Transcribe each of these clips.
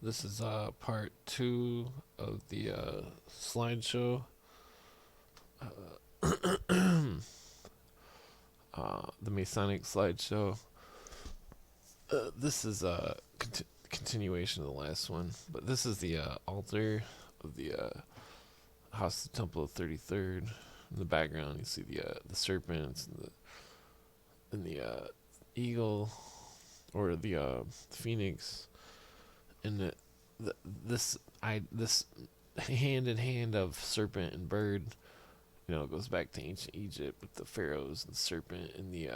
This is part two of the slideshow. The Masonic slideshow. This is a continuation of the last one, but this is the altar of the House of the Temple of 33rd. In the background, you see the serpents and the eagle, or the phoenix, and this hand in hand of serpent and bird. You know, it goes back to ancient Egypt with the pharaohs and the serpent and the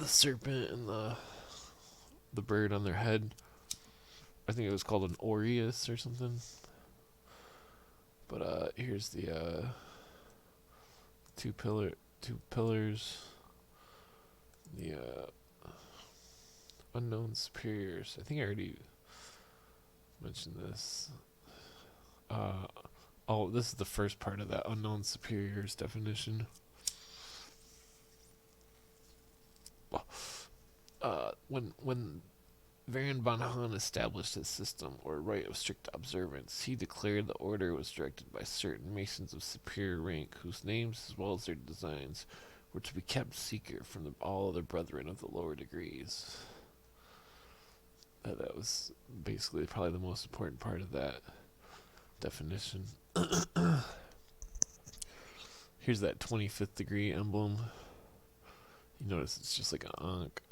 serpent and the bird on their head. I think it was called an aureus or something. But here's the two pillars, the unknown superiors. I think I already mentioned this. Oh, this is the first part of that unknown superiors definition. When Baron von Hahn established his system, or rite of strict observance, he declared the order was directed by certain masons of superior rank, whose names as well as their designs were to be kept secret from all other brethren of the lower degrees. That was basically probably the most important part of that definition. Here's that 25th degree emblem. You notice it's just like an ankh.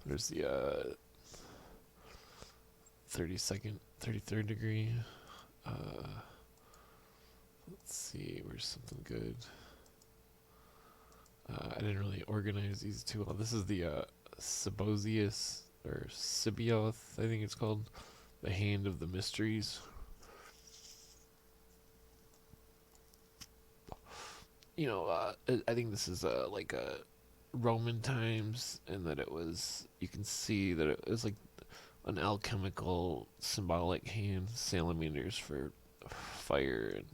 There's the 33rd degree. Let's see, where's something good? I didn't really organize these too well. This is the Sibosius, or Sibioth, I think it's called. The Hand of the Mysteries. You know, I think this is like a Roman times, and that it was, you can see that it was like an alchemical symbolic hand, salamanders for fire and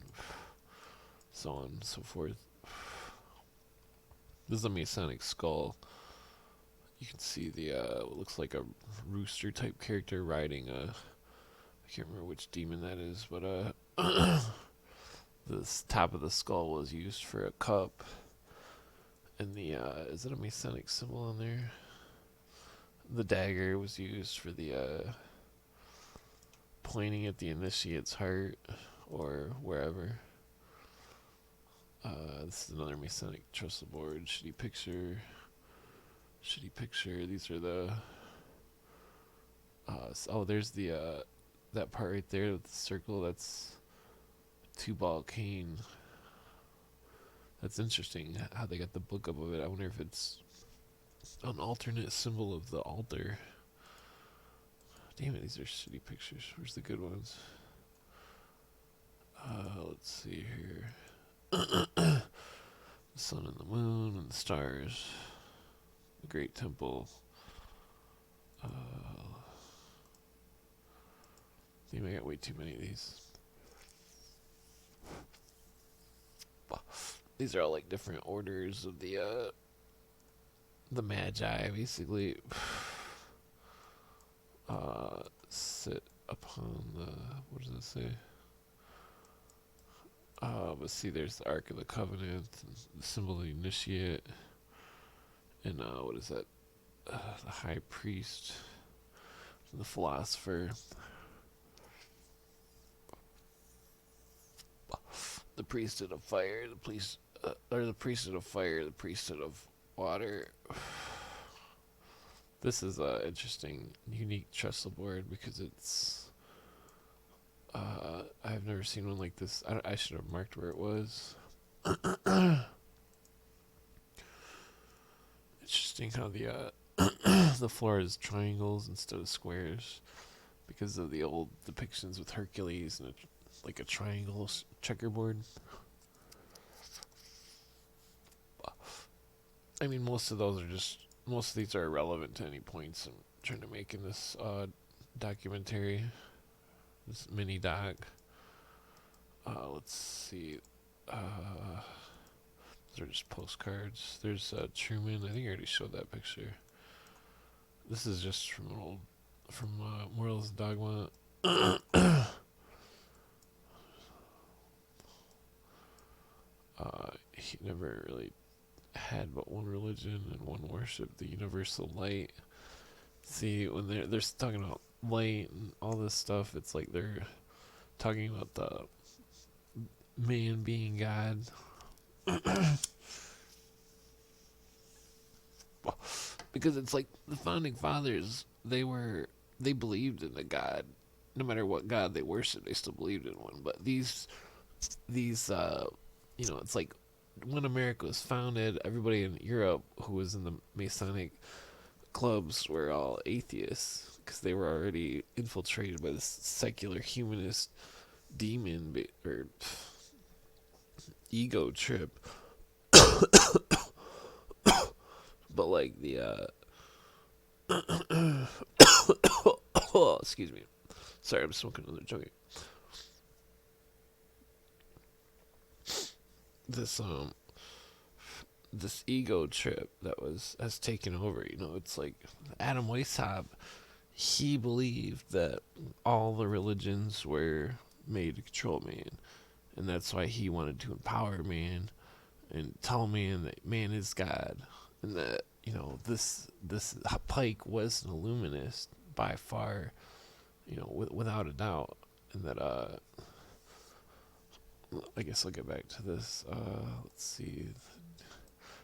so on and so forth. This is a Masonic skull. You can see the what looks like a rooster type character riding a, I can't remember which demon that is, but the top of the skull was used for a cup. And the is it a Masonic symbol on there? The dagger was used for the pointing at the initiate's heart or wherever. This is another Masonic trestle board. Shitty picture. These are the. There's the that part right there with the circle. That's two-ball cane. That's interesting how they got the book up of it. I wonder if it's an alternate symbol of the altar. Damn it, these are shitty pictures. Where's the good ones? Let's see here. The sun and the moon and the stars. The Great Temple. Damn, I got way too many of these. These are all like different orders of the Magi, basically. Sit upon the, what does it say? But see, there's the Ark of the Covenant, the symbol of the initiate, and what is that? The High Priest, the Philosopher, the Priesthood of Fire, the Priesthood of Fire, the Priesthood of Water. This is a interesting, unique trestle board because it's. I've never seen one like this. I should have marked where it was. Interesting how the the floor is triangles instead of squares because of the old depictions with Hercules and like a triangle checkerboard. I mean, most of these are irrelevant to any points I'm trying to make in this documentary, this mini doc. Let's see. These are just postcards. There's Truman. I think I already showed that picture. this is just from Morals and Dogma. He never really had but one religion and one worship, the universal light. See, when they're talking about light and all this stuff, it's like they're talking about the man being God. Because it's like the founding fathers, they believed in a God. No matter what God they worshiped, they still believed in one. But these it's like when America was founded, everybody in Europe who was in the Masonic clubs were all atheists because they were already infiltrated by this secular humanist demon or ego trip. But like oh, excuse me. Sorry, I'm smoking another joint. This this ego trip that has taken over. It's like Adam Weishaupt. He believed that all the religions were made to control man, and that's why he wanted to empower man and tell man that man is God, and that this Pike was an illuminist by far, without a doubt, and that I guess I'll get back to this. Let's see.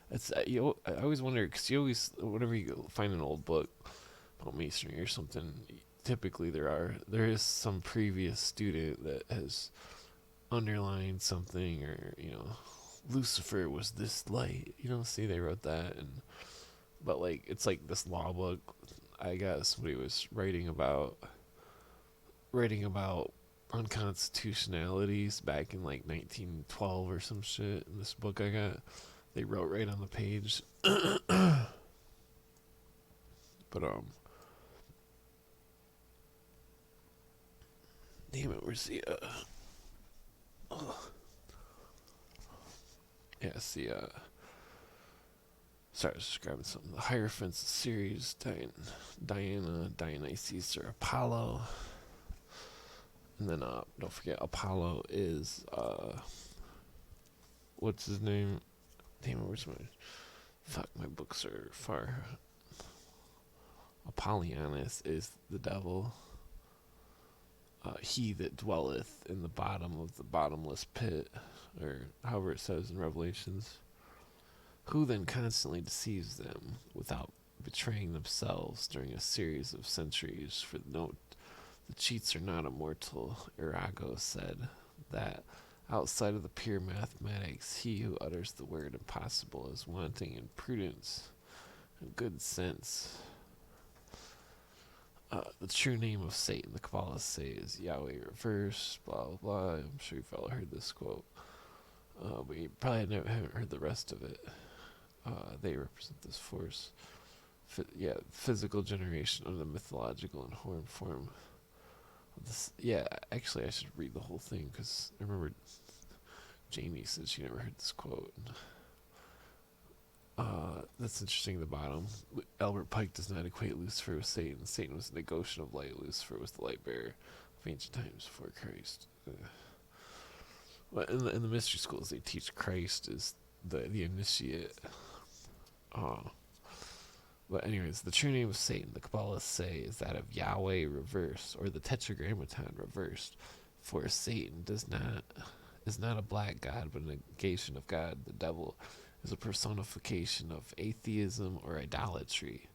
It's I always wonder because you always whenever you find an old book about masonry or something, typically there is some previous student that has underlined something or Lucifer was this light. See they wrote that but like it's like this law book. I guess somebody was writing about unconstitutionalities back in like 1912 or some shit. In this book I got, they wrote right on the page. But damn it, where's the yeah, it's the sorry, I was just grabbing something. The Hierophants series, Diana, Dionysus, or Apollo. And then don't forget Apollo is what's his name? Damn it, where's my books are far. Apollonius is the devil. He that dwelleth in the bottom of the bottomless pit, or however it says in Revelations, who then constantly deceives them without betraying themselves during a series of centuries. For note, the cheats are not immortal. Arago said that outside of the pure mathematics, he who utters the word impossible is wanting in prudence and good sense. The true name of Satan, the Kabbalists say, is Yahweh reversed, blah, blah, blah. I'm sure you've all heard this quote. But you probably haven't heard the rest of it. They represent this force. Physical generation of the mythological and horn form. Actually, I should read the whole thing because I remember Jamie said she never heard this quote. That's interesting. The bottom. Albert Pike does not equate Lucifer with Satan. Satan was the negation of light. Lucifer was the light bearer of ancient times before Christ. Well, in the mystery schools, they teach Christ is the initiate. But anyways, the true name of Satan, the Kabbalists say, is that of Yahweh reversed, or the Tetragrammaton reversed. For Satan is not a black god, but a negation of God. The devil is a personification of atheism or idolatry.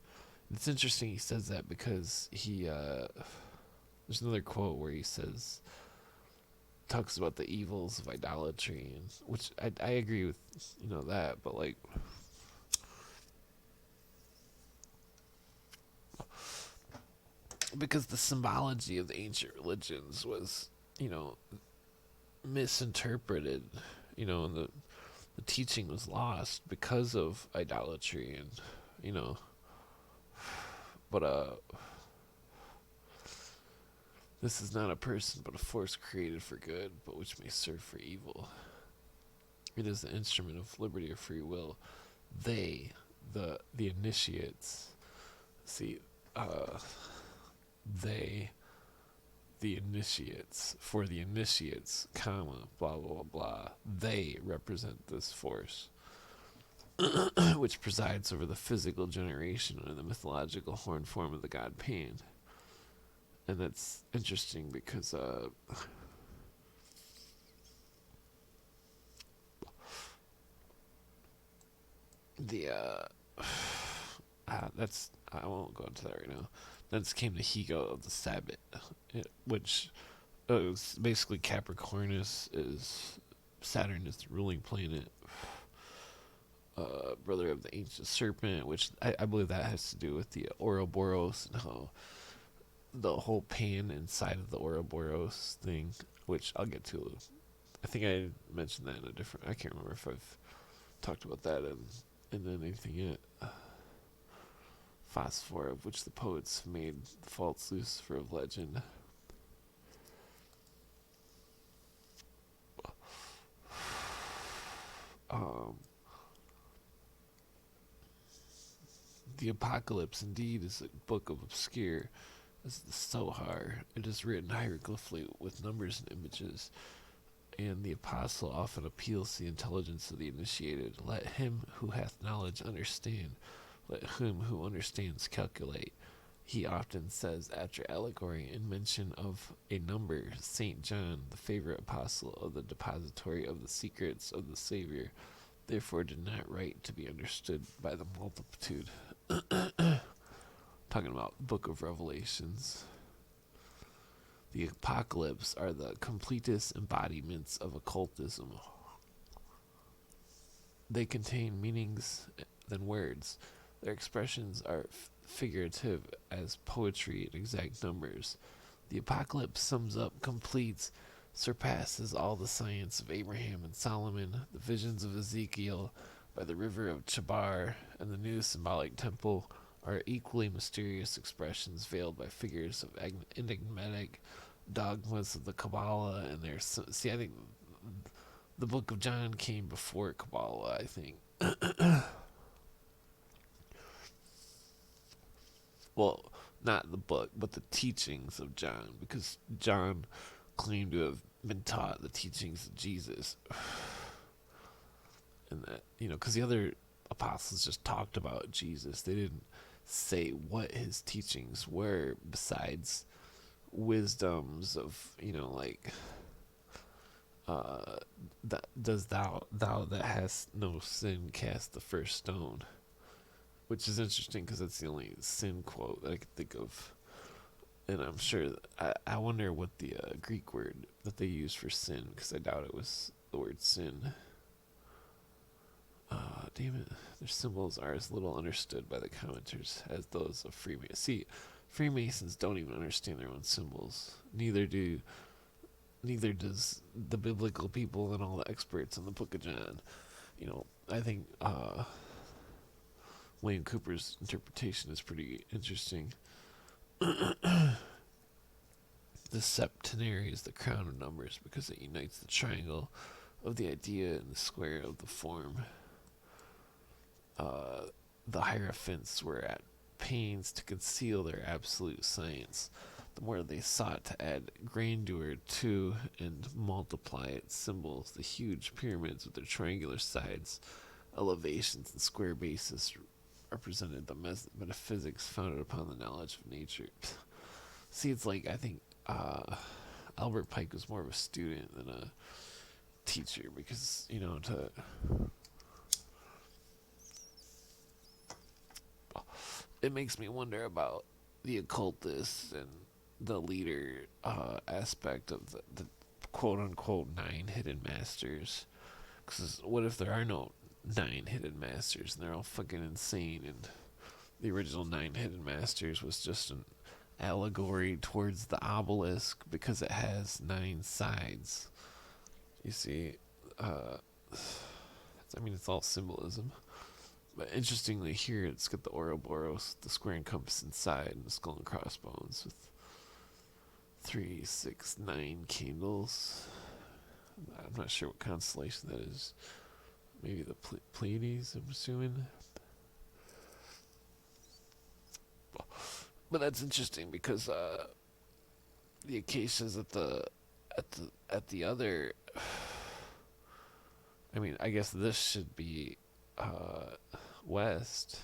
It's interesting he says that because there's another quote where he talks about the evils of idolatry, which I agree with, that, but like, because the symbology of the ancient religions was, misinterpreted, and the teaching was lost because of idolatry, and but this is not a person but a force created for good, but which may serve for evil. It is the instrument of liberty or free will. They, the initiates, see, uh, they, the initiates, for the initiates, comma, blah, blah, blah, they represent this force, which presides over the physical generation or the mythological horn form of the god Pan. And that's interesting because the that's I won't go into that right now. Then came the Higo of the Sabbath, which is basically Capricornus is Saturn is the ruling planet, brother of the ancient serpent, which I believe that has to do with the Ouroboros and how the whole Pan inside of the Ouroboros thing, which I'll get to. I think I mentioned that in a different. I can't remember if I've talked about that in anything yet. Phosphor, of which the poets made the false Lucifer of legend. The Apocalypse, indeed, is a book of obscure as the Sohar. It is written hieroglyphically with numbers and images, and the apostle often appeals to the intelligence of the initiated. Let him who hath knowledge understand. Let him who understands calculate. He often says, after allegory and mention of a number, St. John, the favorite apostle of the depository of the secrets of the Savior, therefore did not write to be understood by the multitude. Talking about the Book of Revelations. The Apocalypse are the completest embodiments of occultism. They contain meanings than words. Their expressions are figurative as poetry and exact numbers. The Apocalypse sums up, completes, surpasses all the science of Abraham and Solomon, the visions of Ezekiel by the river of Chabar, and the new symbolic temple are equally mysterious expressions veiled by figures of enigmatic dogmas of the Kabbalah and their. See, I think the Book of John came before Kabbalah, I think. Well, not the book, but the teachings of John, because John claimed to have been taught the teachings of Jesus. And that, because the other apostles just talked about Jesus. They didn't say what his teachings were besides wisdoms of, that does thou that hast no sin cast the first stone, which is interesting because that's the only sin quote that I could think of. And I'm sure I wonder what the Greek word that they use for sin, because I doubt it was the word sin. Damn it, their symbols are as little understood by the commenters as those of Freemasons. See, Freemasons don't even understand their own symbols. Neither does the biblical people and all the experts in the Book of John. I think William Cooper's interpretation is pretty interesting. The septenary is the crown of numbers because it unites the triangle of the idea and the square of the form. The Hierophants were at pains to conceal their absolute science. The more they sought to add grandeur to and multiply its symbols, the huge pyramids with their triangular sides, elevations, and square bases represented the metaphysics founded upon the knowledge of nature. See, it's like, I think Albert Pike was more of a student than a teacher, because, it makes me wonder about the occultists and the leader aspect of the quote-unquote 9 hidden masters. Because what if there are no 9 hidden masters and they're all fucking insane, and the original 9 hidden masters was just an allegory towards the obelisk because it has 9 sides. You see, it's all symbolism. But interestingly, here it's got the Ouroboros, the square and compass inside, and the skull and crossbones with 3, 6, 9 candles. I'm not sure what constellation that is. Maybe the Pleiades, I'm assuming. But that's interesting because the acacias at the other. I mean, I guess this should be west.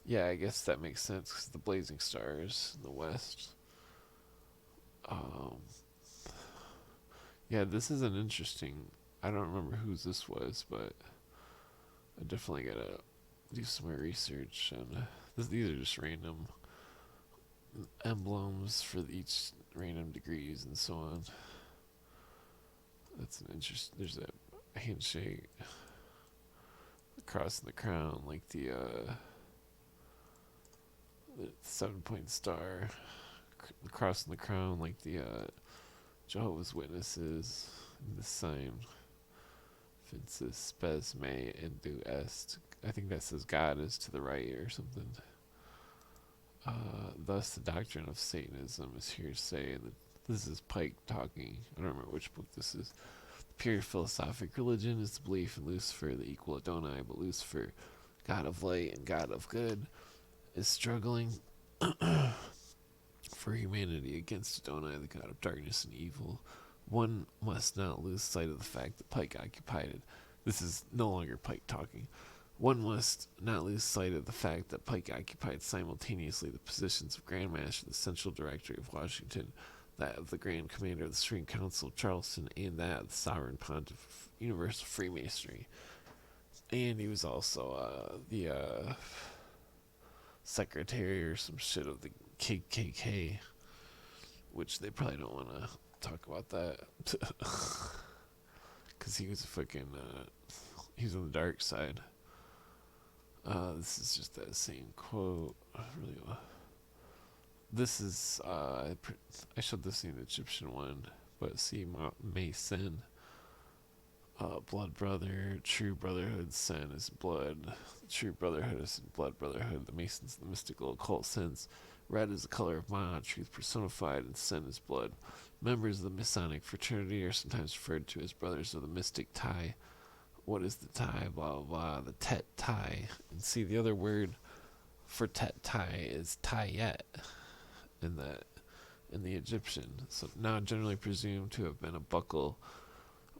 Yeah, I guess that makes sense because the blazing stars in the west. Um, yeah, this is an interesting. I don't remember whose this was, but I definitely gotta do some more research. And these are just random emblems for each random degrees and so on. That's an interest. There's a handshake, the cross and the crown, like the 7 point star, the cross and the crown, like the Jehovah's Witnesses, and the sign. Vinces spes me indu est. I think that says God is to the right or something. Thus, the doctrine of Satanism is hearsay. And this is Pike talking. I don't remember which book this is. The pure philosophic religion is the belief in Lucifer, the equal Adonai, but Lucifer, God of light and God of good, is struggling for humanity against Adonai, the God of darkness and evil. One must not lose sight of the fact that Pike occupied it. This is no longer Pike talking. One must not lose sight of the fact that Pike occupied simultaneously the positions of Grand Master of the Central Directory of Washington, that of the Grand Commander of the Supreme Council of Charleston, and that of the Sovereign Pontiff of Universal Freemasonry. And he was also the secretary or some shit of the KKK, which they probably don't want to talk about that. Because he was a fucking, he's on the dark side. This is just that same quote. Really, this is I showed this in the Egyptian one, but see, Mason, blood brother, true brotherhood, sin is blood. The true brotherhood is blood brotherhood. The Masons, the mystical occult sense. Red is the color of Maha, truth personified, and sin is blood. Members of the Masonic fraternity are sometimes referred to as brothers of the mystic tie. What is the tie? Blah, blah, blah. The tet tie. And see, the other word for tet tie is tayet in the Egyptian. So now generally presumed to have been a buckle,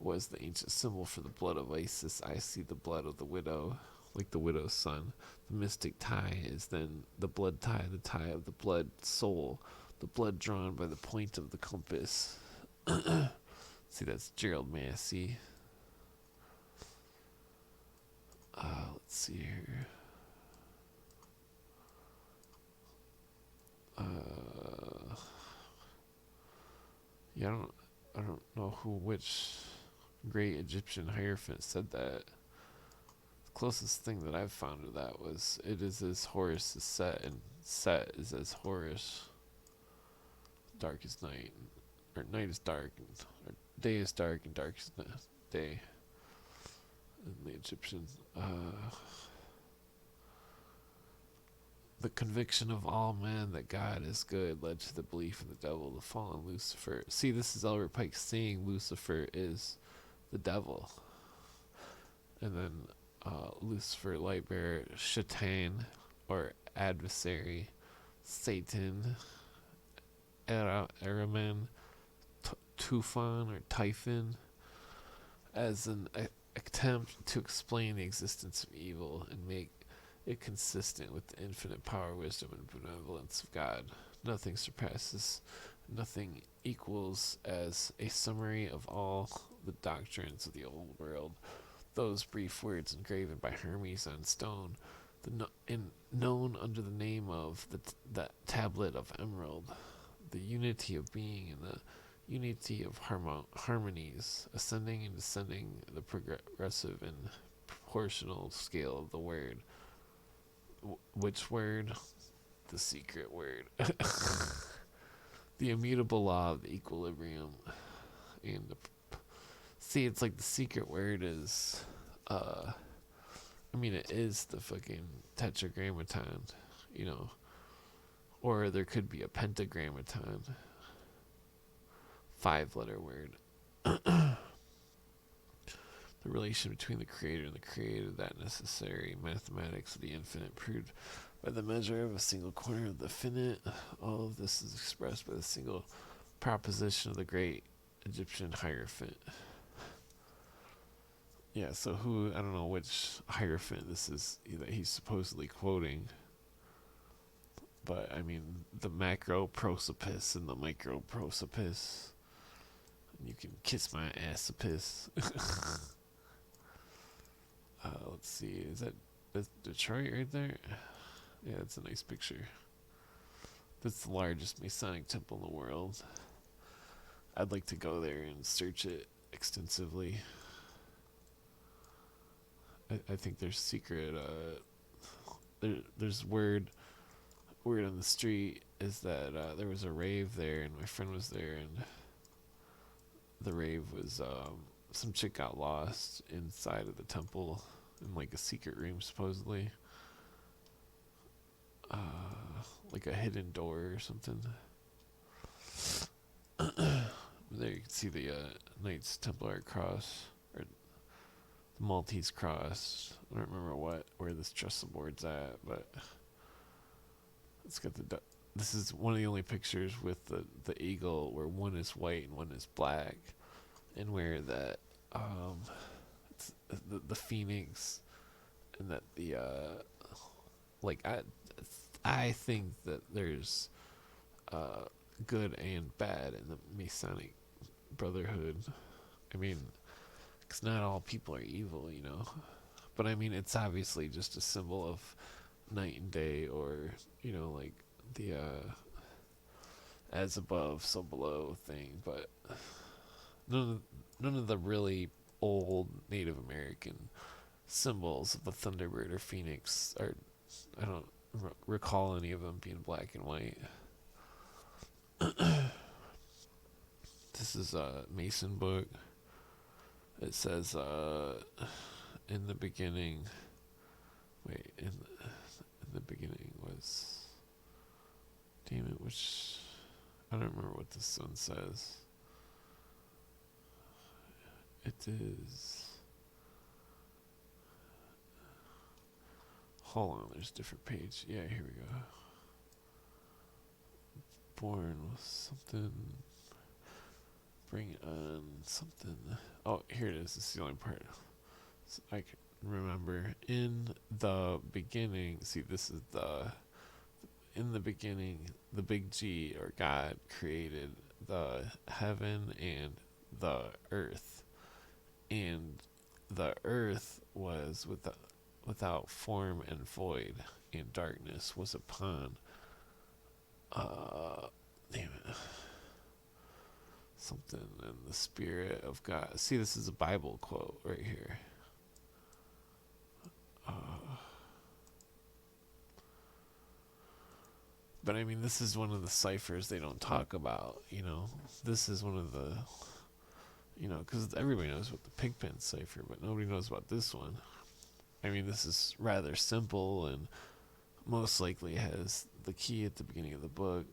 was the ancient symbol for the blood of Isis. I see the blood of the widow, like the widow's son. The mystic tie is then the blood tie, the tie of the blood soul, the blood drawn by the point of the compass. See, that's Gerald Massey. Let's see here. Yeah, I don't know which great Egyptian hierophant said that. The closest thing that I've found to that was, it is as Horus is Set, and Set is as Horus. Dark is night, or night is dark, or day is dark, and dark is day. In the Egyptian, the conviction of all men that God is good led to the belief in the devil, the fallen Lucifer. See, this is Albert Pike saying Lucifer is the devil. And then Lucifer, light bearer, Shaitan, or adversary, Satan, Araman, Tufan, or Typhon, as an attempt to explain the existence of evil and make it consistent with the infinite power, wisdom, and benevolence of God. Nothing surpasses, nothing equals as a summary of all the doctrines of the old world. Those brief words engraven by Hermes on stone, known under the name of the Tablet of Emerald, the unity of being and the unity of harmonies, ascending and descending the progressive and proportional scale of the word. Which word? The secret word. The immutable law of the equilibrium. And see, it's like the secret word is, it is the fucking tetragrammaton, or there could be a pentagrammaton. 5-letter word. The relation between the creator and the created, that necessary mathematics of the infinite proved By the measure of a single corner of the finite, all of this is expressed by the single proposition of the great Egyptian hierophant. Yeah, so who, I don't know which hierophant this is that he's supposedly quoting, but I mean, the macro prosopis and the micro prosopis. You can kiss my assopis. Let's see, that's Detroit right there? Yeah, that's a nice picture. That's the largest Masonic temple in the world. I'd like to go there and search it extensively. I think there's secret. There's word on the street is that there was a rave there, and my friend was there, and the rave was some chick got lost inside of the temple in like a secret room supposedly, like a hidden door or something. There you can see the Knights Templar cross, or the Maltese cross. I don't remember where this trestle board's at, but it's got this is one of the only pictures with the eagle where one is white and one is black, and where that it's the phoenix, and that the I think that there's good and bad in the Masonic Brotherhood. I mean, because not all people are evil, you know. But I mean, it's obviously just a symbol of night and day, or you know, like the as above, so below thing. But none of the really old Native American symbols of the Thunderbird or Phoenix are. I don't recall any of them being black and white. This is a Mason book. It says, in the beginning. Wait, in the beginning was. Damn it, which. I don't remember what this one says. It is. Hold on, there's a different page. Yeah, here we go. Born with something. Bring on something. Oh, here it is. This is the only part. So I can remember. In the beginning, see, this is the. In the beginning, the big G, or God, created the heaven and the earth. And the earth was without form and void, and darkness was upon. Damn it. Something in the spirit of God. See, this is a Bible quote right here. But I mean, this is one of the ciphers they don't talk about, you know. This is one of the, you know, because everybody knows about the Pigpen cipher, but nobody knows about this one. I mean, this is rather simple and most likely has the key at the beginning of the book.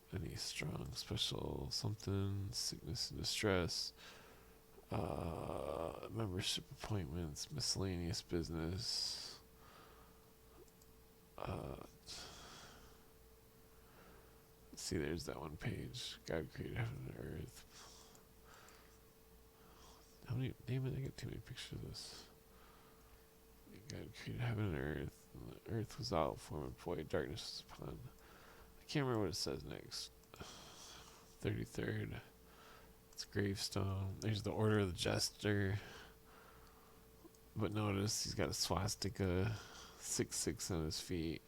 For any strong, special something, sickness and distress, membership appointments, miscellaneous business. See, there's that one page. God created heaven and earth. How many? Damn it, I get too many pictures of this. God created heaven and earth. And the earth was out, form and void. Darkness was upon. I can't remember what it says next. 33rd. It's gravestone. There's the Order of the Jester. But notice he's got a swastika, 666 on his feet.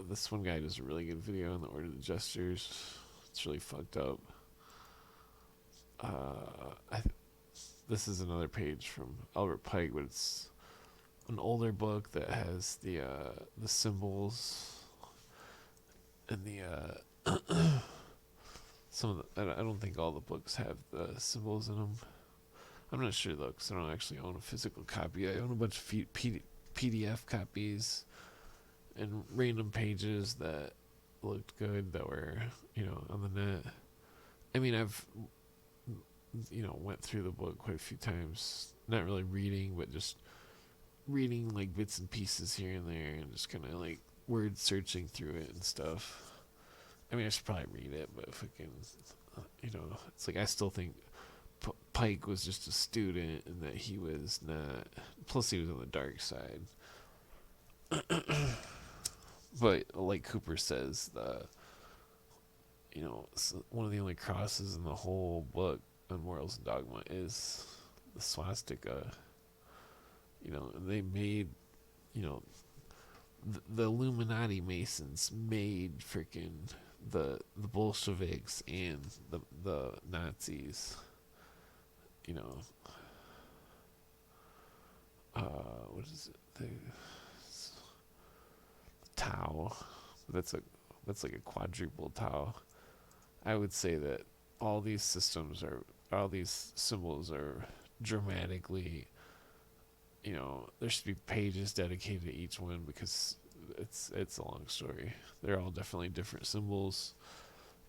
This one guy does a really good video on the Order of the Jesters. It's really fucked up. This is another page from Albert Pike, but it's an older book that has the symbols and the some of the. I don't think all the books have the symbols in them. I'm not sure though, because I don't actually own a physical copy. I own a bunch of PDF copies and random pages that looked good that were, you know, on the net. I mean, I've, you know, went through the book quite a few times. Not really reading, but just reading like bits and pieces here and there, and just kind of like word searching through it and stuff. I mean, I should probably read it, but fucking, it's like I still think Pike was just a student, and that he was not. Plus, he was on the dark side. But like Cooper says, one of the only crosses in the whole book on Morals and Dogma is the swastika. And they made, the Illuminati Masons made freaking the Bolsheviks and the Nazis. What is it? The Tau. That's like a quadruple Tau. I would say that all these symbols are dramatically. There should be pages dedicated to each one, because it's a long story. They're all definitely different symbols.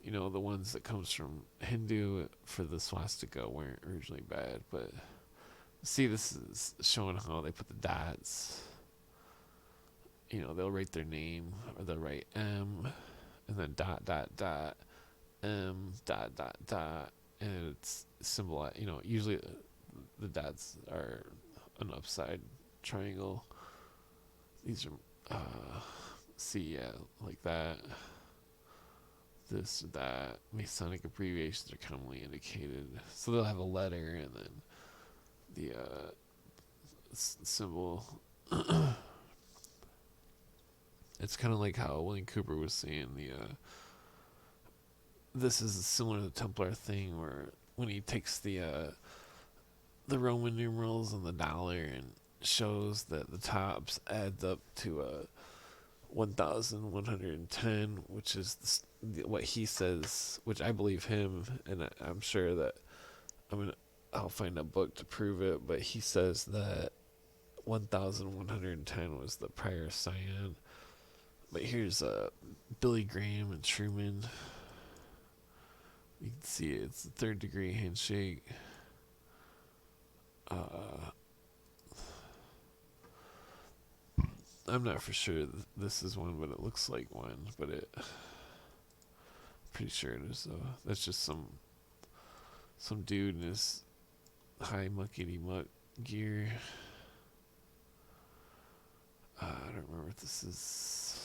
The ones that comes from Hindu for the swastika weren't originally bad, but see, this is showing how they put the dots. They'll write their name, or they'll write M, and then dot dot dot, M dot dot dot, and it's symbol. Usually the dots are an upside triangle. These are like that. This, that. Masonic abbreviations are commonly indicated. So they'll have a letter and then the symbol. It's kind of like how William Cooper was saying this is similar to the Templar thing, where when he takes the Roman numerals and the dollar and shows that the tops adds up to 1,110, which is what he says, which I believe him, and I'm sure that I'll find a book to prove it, but he says that 1,110 was the prior cyan. But here's Billy Graham and Truman. You can see it's the third degree handshake. I'm not for sure this is one, but it looks like one. But pretty sure it is though. That's just some dude in his high muckety muck gear. I don't remember what this is.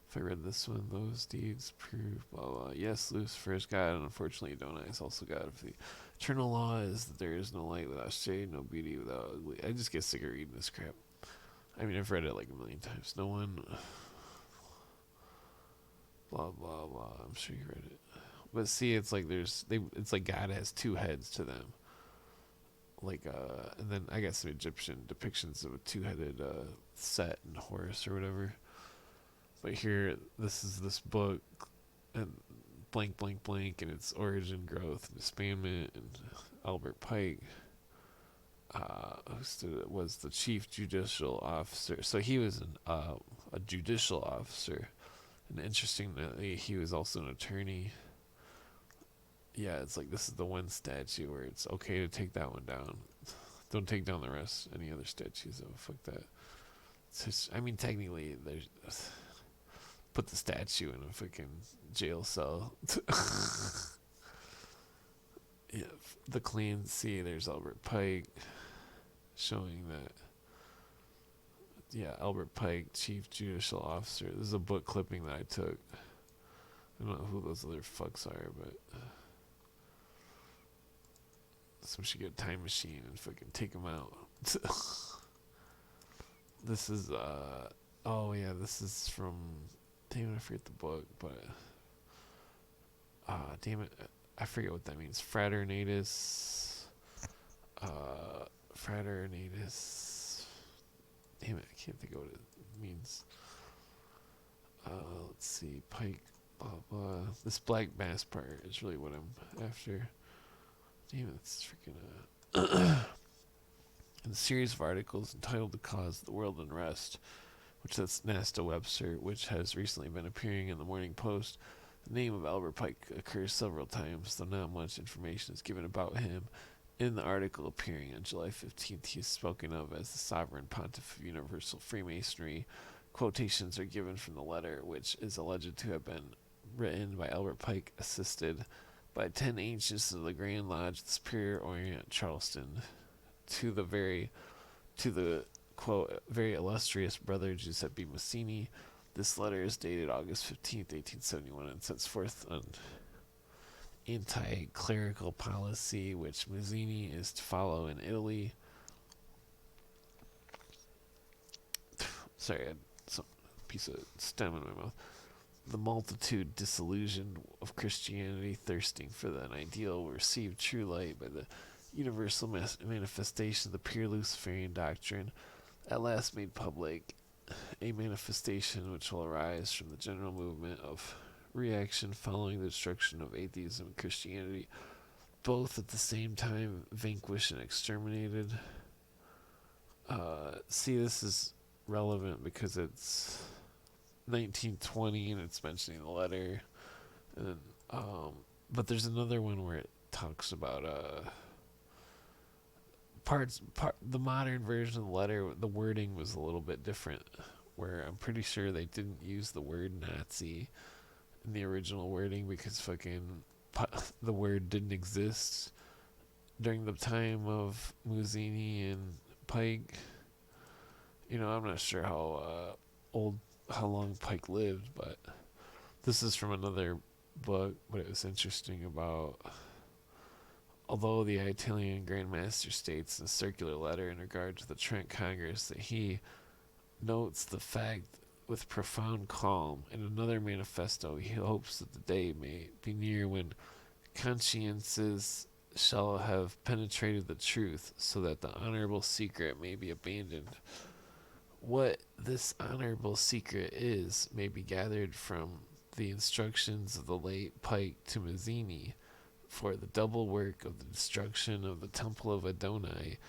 If I read this one, those deeds prove blah blah. Yes, Lucifer is God, and unfortunately Adonai is also God. If the eternal law is that there is no light without shade, no beauty without ugly. I just get sick of reading this crap. I've read it like a million times. No one blah blah blah. I'm sure you read it. But see, it's like it's like God has two heads to them. And then I got some Egyptian depictions of a two-headed Set and Horus or whatever. But here, this is this book, and blank, blank, blank, and its origin, growth, and expandment, and Albert Pike, was the chief judicial officer. So he was a judicial officer, and interestingly, he was also an attorney. Yeah, it's like this is the one statue where it's okay to take that one down. Don't take down the rest. Any other statues, oh fuck that. It's just, technically, there's put the statue in a fucking jail cell. Yeah, the clan. See, there's Albert Pike, showing that. Yeah, Albert Pike, chief judicial officer. This is a book clipping that I took. I don't know who those other fucks are, but. Someone should get a time machine and fucking take them out. This is, this is from, damn it, I forget the book, but, damn it, I forget what that means. Fraternatus, damn it, I can't think of what it means. Let's see, Pike, blah, blah. This black mass part is really what I'm after. Damn, it's freaking in a series of articles entitled "The Cause of the World Unrest," which that's Nasta Webster, which has recently been appearing in the Morning Post. The name of Albert Pike occurs several times, though not much information is given about him In the article appearing on July 15th, he is spoken of as the sovereign pontiff of universal Freemasonry. Quotations are given from the letter, which is alleged to have been written by Albert Pike, assisted by 10 ancients of the Grand Lodge of the Superior Orient, Charleston, to the quote very illustrious brother Giuseppe Mazzini. This letter is dated August 15th, 1871, and sets forth an anti-clerical policy which Mazzini is to follow in Italy. Sorry, I had some piece of stem in my mouth. The multitude disillusioned of Christianity, thirsting for an ideal, will receive true light by the universal manifestation of the pure Luciferian doctrine, at last made public, a manifestation which will arise from the general movement of reaction following the destruction of atheism and Christianity, both at the same time vanquished and exterminated. See, this is relevant because it's 1920 and it's mentioning the letter, and but there's another one where it talks about the modern version of the letter. The wording was a little bit different, where I'm pretty sure they didn't use the word Nazi in the original wording because the word didn't exist during the time of Mazzini and Pike. I'm not sure how long Pike lived, but this is from another book. But it was interesting about, although the Italian Grand Master states in a circular letter in regard to the Trent Congress that he notes the fact with profound calm. In another manifesto, he hopes that the day may be near when consciences shall have penetrated the truth, so that the honorable secret may be abandoned. What this honorable secret is may be gathered from the instructions of the late Pike to Mazzini for the double work of the destruction of the temple of Adonai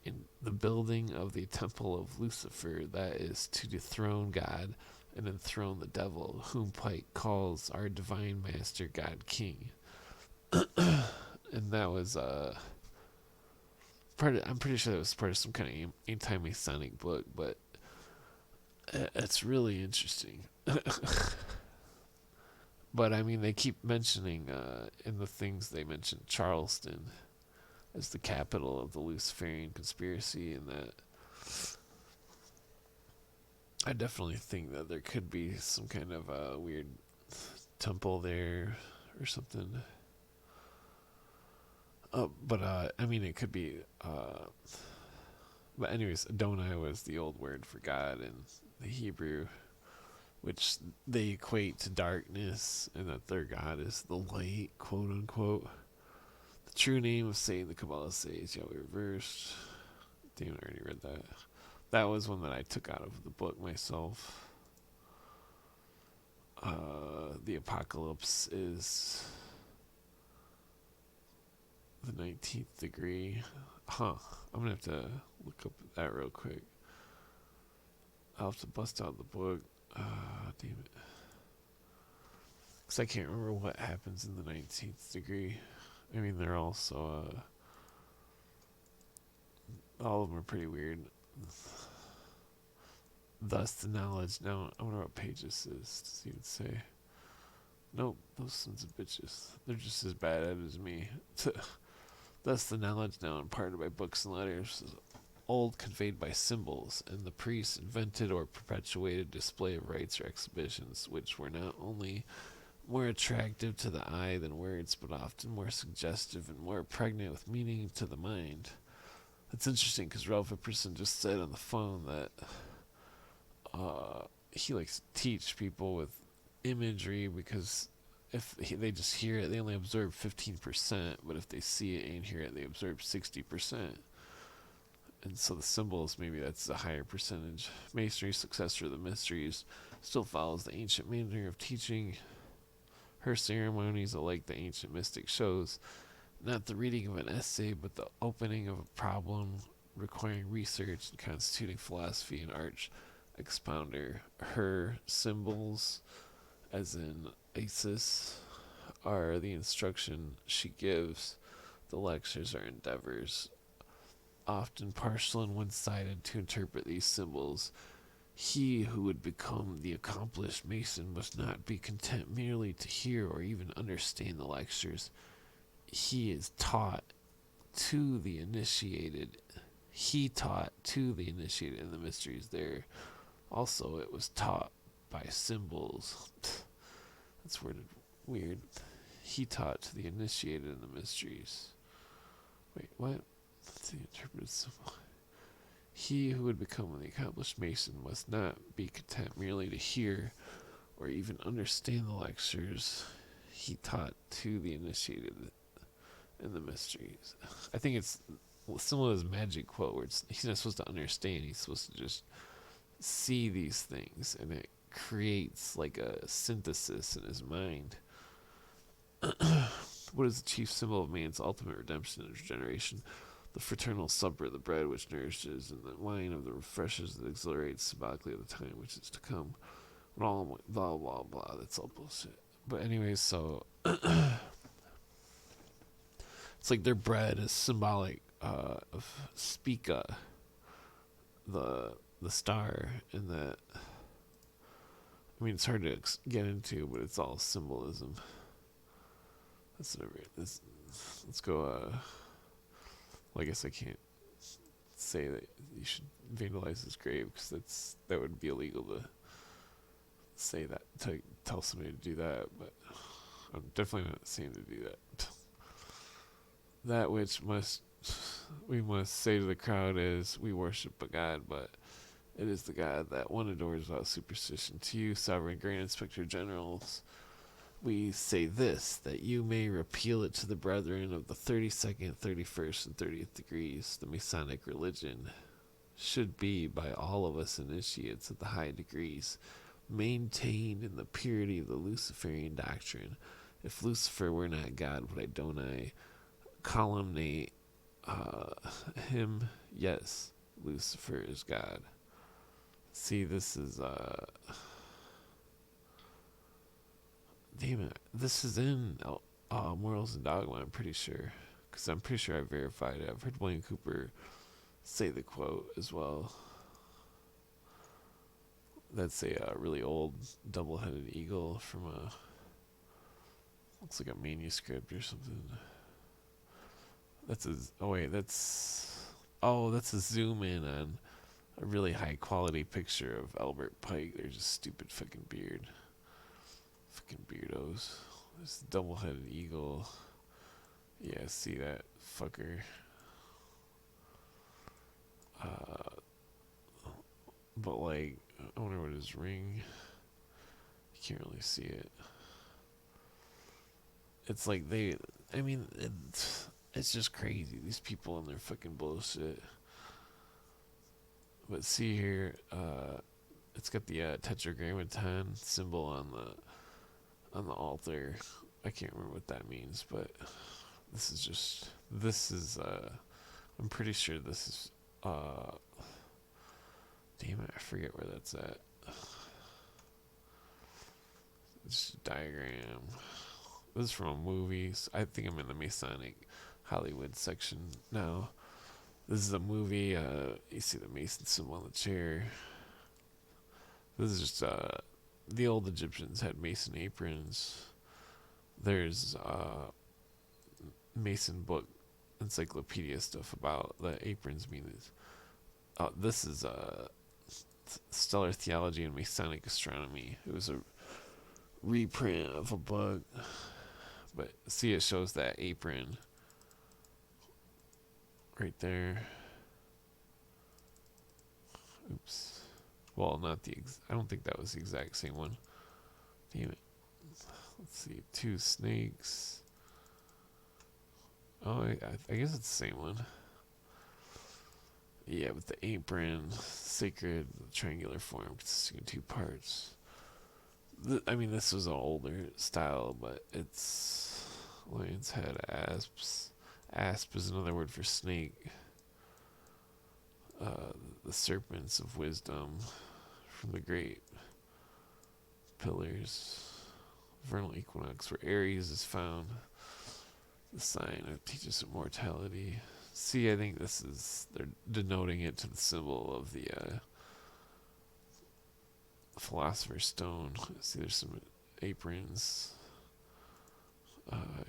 and the building of the temple of Lucifer, that is, to dethrone God and enthrone the devil, whom Pike calls our divine master, God King. And that was I'm pretty sure that was part of some kind of anti-Masonic book, but it's really interesting. But I mean, they keep mentioning in the things they mentioned Charleston as the capital of the Luciferian conspiracy, and that I definitely think that there could be some kind of a weird temple there or something. But I mean, it could be. But anyways, Adonai was the old word for God in the Hebrew, which they equate to darkness, and that their God is the light, quote unquote. The true name of Satan, the Kabbalah says, Yahweh reversed. Damn, I already read that. That was one that I took out of the book myself. The apocalypse is the 19th degree. I'm gonna have to look up that real quick. I'll have to bust out the book. Damn it. Because I can't remember what happens in the 19th degree. I mean, they're all so, all of them are pretty weird. Thus the knowledge. Now, I wonder what page this is. Does it even say? Nope, those sons of bitches. They're just as bad at it as me. Thus the knowledge now imparted by books and letters is old, conveyed by symbols, and the priests invented or perpetuated display of rites or exhibitions, which were not only more attractive to the eye than words, but often more suggestive and more pregnant with meaning to the mind. That's interesting because Ralph Epperson just said on the phone that he likes to teach people with imagery because if they just hear it, they only absorb 15%, but if they see it and hear it, they absorb 60%. And so the symbols, maybe that's a higher percentage. Masonry, successor of the mysteries, still follows the ancient manner of teaching. Her ceremonies are like the ancient mystic shows, not the reading of an essay, but the opening of a problem requiring research and constituting philosophy and art expounder. Her symbols, as in Isis, are the instruction she gives. The lectures are endeavors, often partial and one-sided, to interpret these symbols. He who would become the accomplished Mason must not be content merely to hear or even understand the lectures. He is taught to the initiated. He taught to the initiated in the mysteries there. Also, it was taught by symbols. That's worded weird. He taught to the initiated in the mysteries. Wait, what? That's the interpreted symbol. He who would become the accomplished Mason must not be content merely to hear or even understand the lectures. He taught to the initiated in the mysteries. I think it's similar to his magic quote where he's not supposed to understand, he's supposed to just see these things, and it creates like a synthesis in his mind. What is the chief symbol of man's ultimate redemption and regeneration? The fraternal supper, the bread which nourishes, and the wine of the refreshes that exhilarates, symbolically of the time which is to come. Blah, blah, blah, blah. That's all bullshit. But anyways, so it's like their bread is symbolic of Spica, the star, and that. I mean, it's hard to get into, but it's all symbolism. That's what let's go. Well, I guess I can't say that you should vandalize his grave because that would be illegal to say that, to tell somebody to do that. But I'm definitely not saying to do that. That which we must say to the crowd is, we worship a God, but it is the God that one adores without superstition. To you, sovereign grand inspector generals, we say this, that you may repeal it to the brethren of the 32nd, 31st, and 30th degrees. The Masonic religion should be, by all of us initiates of the high degrees, maintained in the purity of the Luciferian doctrine. If Lucifer were not God, would I calumniate him? Yes, Lucifer is God. See, this is damn it, this is in Morals and Dogma, I'm pretty sure, because I'm pretty sure I verified it. I've heard William Cooper say the quote as well. That's a really old double-headed eagle from looks like a manuscript or something. That's a zoom in on a really high quality picture of Albert Pike. There's a stupid fucking beard. Fucking beardos. This double-headed eagle. Yeah, see that fucker. But like, I wonder what his ring. You can't really see it. It's like it's just crazy. These people and their fucking bullshit. But see here, it's got the tetragrammaton symbol on the altar. I can't remember what that means, but I'm pretty sure this is damn it, I forget where that's at. It's a diagram. This is from a movie. I think I'm in the Masonic Hollywood section now. This is a movie. You see the Mason symbol on the chair. This is just the old Egyptians had Mason aprons. There's Mason book encyclopedia stuff about the aprons mean. This is Stellar Theology and Masonic Astronomy. It was a reprint of a book, but see, it shows that apron right there. Oops. Well, not the I don't think that was the exact same one. Damn it. Let's see. 2 snakes. Oh, I guess it's the same one. Yeah, but the apron, sacred, triangular form, consisting of 2 parts. This was an older style, but it's lion's head, asps. Asp is another word for snake. The serpents of wisdom from the great pillars. Vernal equinox, where Aries is found. The sign of teaches immortality. See, I think they're denoting it to the symbol of the philosopher's stone. See, there's some aprons.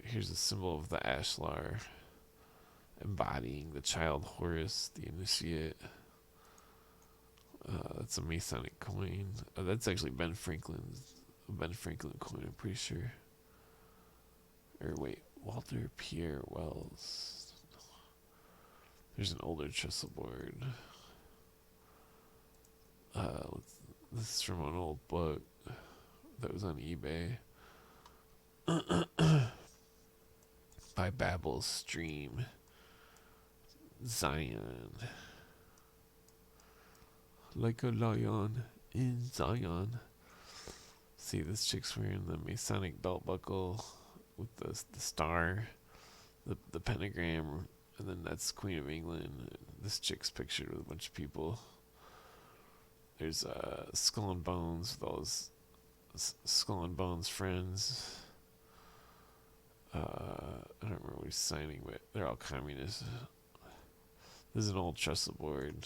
Here's a symbol of the ashlar, embodying the child Horus, the initiate. That's a Masonic coin. That's actually Ben Franklin coin, I'm pretty sure. Or wait, Walter Pierre Wells. There's an older chessboard. This is from an old book that was on eBay by Babel Stream. Zion. Like a lion in Zion. See, this chick's wearing the Masonic belt buckle with the star, the pentagram, and then that's Queen of England. This chick's pictured with a bunch of people. There's Skull and Bones with all his Skull and Bones friends. I don't remember what he's signing, but they're all communists. This is an old chessboard.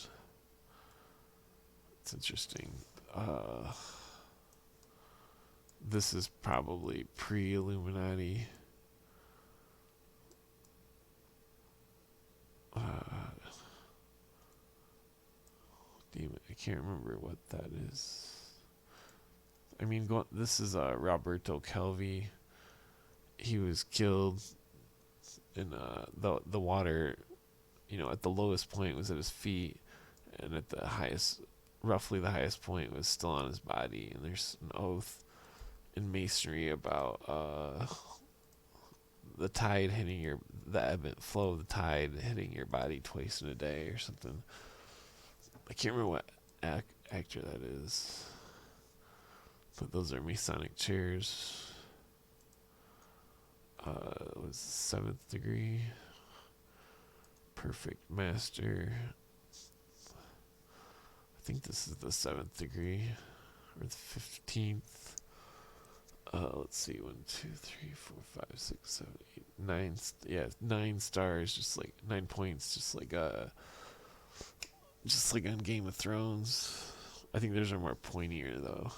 It's interesting. This is probably pre-Illuminati. Damn it, I can't remember what that is. I mean, this is Roberto Calvi. He was killed in the water. You know, at the lowest point was at his feet, and at the highest, roughly the highest point, was still on his body. And there's an oath in masonry about the tide hitting the ebb and flow of the tide hitting your body twice in a day or something. I can't remember what actor that is, but those are Masonic chairs. It was 7th degree. Perfect master. I think this is the 7th degree, or the 15th. Let's see, 1, 2, 3, 4, 5, 6, 7, 8, 9. Yeah, 9 stars, just like 9 points, just like on Game of Thrones. I think theirs are more pointier though.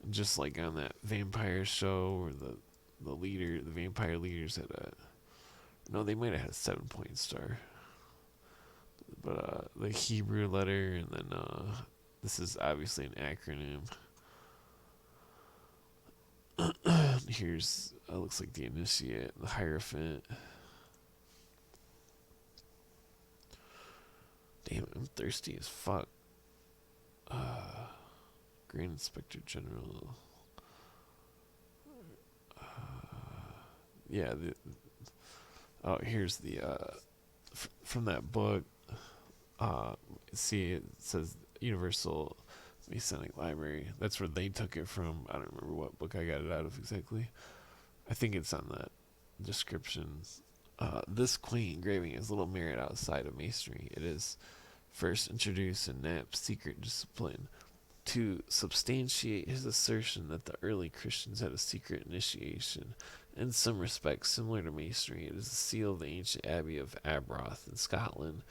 Just like on that vampire show, where the vampire leaders had no, they might have had a 7-point star. But the Hebrew letter, and then this is obviously an acronym. Here's looks like the initiate, the Hierophant. Damn it, I'm thirsty as fuck. Grand Inspector General. Yeah. Here's the from that book. See, it says Universal Masonic Library. That's where they took it from. I don't remember what book I got it out of exactly. I think it's on that description. This queen engraving is little merit outside of masonry. It is first introduced in Knapp's secret discipline to substantiate his assertion that the early Christians had a secret initiation. In some respects similar to masonry, it is the seal of the ancient abbey of Arbroath in Scotland.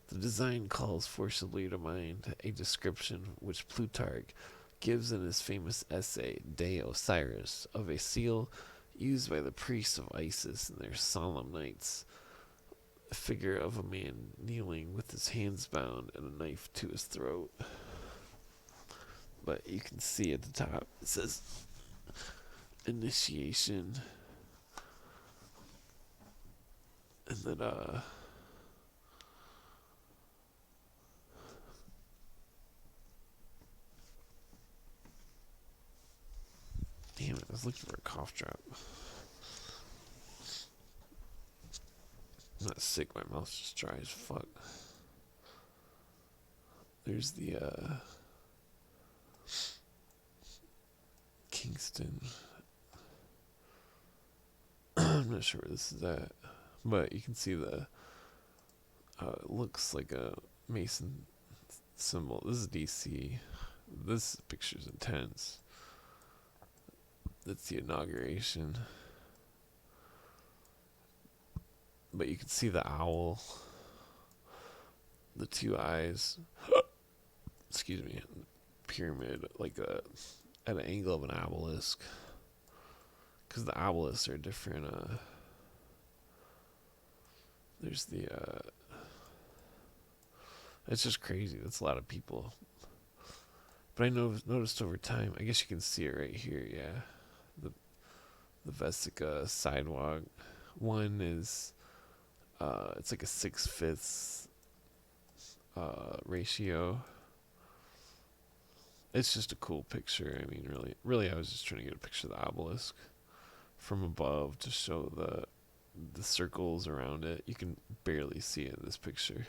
The design calls forcibly to mind a description which Plutarch gives in his famous essay De Osiris of a seal used by the priests of Isis in their solemn nights. A figure of a man kneeling with his hands bound and a knife to his throat. But you can see at the top it says initiation. And then damn it, I was looking for a cough drop. I'm not sick, my mouth's just dry as fuck. There's the Kingston. I'm not sure where this is at, but you can see it looks like a Mason symbol. This is DC. This picture's intense. That's the inauguration. but you can see the owl, the two eyes. Excuse me. Pyramid, like at an angle of an obelisk, because the obelisks are different. There's the. It's just crazy. That's a lot of people. But I noticed over time. I guess you can see it right here. Yeah, the Vesica sidewalk. One is, it's like a 6/5 ratio. It's just a cool picture. I mean, really, I was just trying to get a picture of the obelisk from above to show the circles around it. You can barely see it in this picture.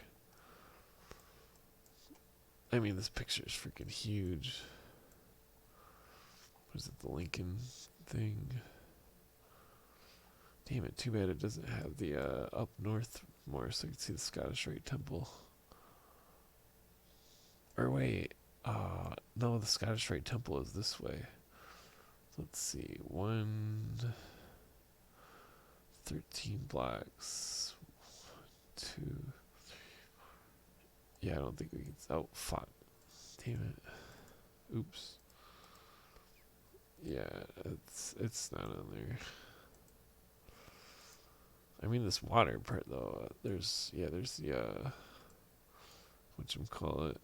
I mean, this picture is freaking huge. Was it the Lincoln thing? Damn it, too bad it doesn't have the up north more so you can see the Scottish Rite Temple. Or wait, no, the Scottish Rite Temple is this way. Let's see, 13 blocks. 2, 3, 4. Yeah, I don't think we can. Oh, fuck. Damn it. Oops. Yeah, it's not on there. I mean, this water part though. There's the whatchamacallit.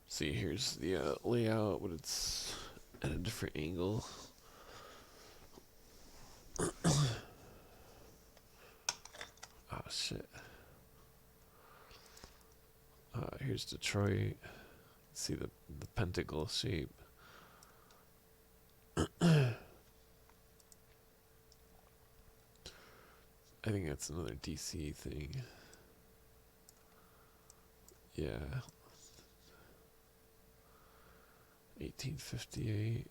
See, here's the layout, but it's at a different angle. Oh shit. Here's Detroit. See the pentacle shape. I think that's another DC thing. Yeah. 1858.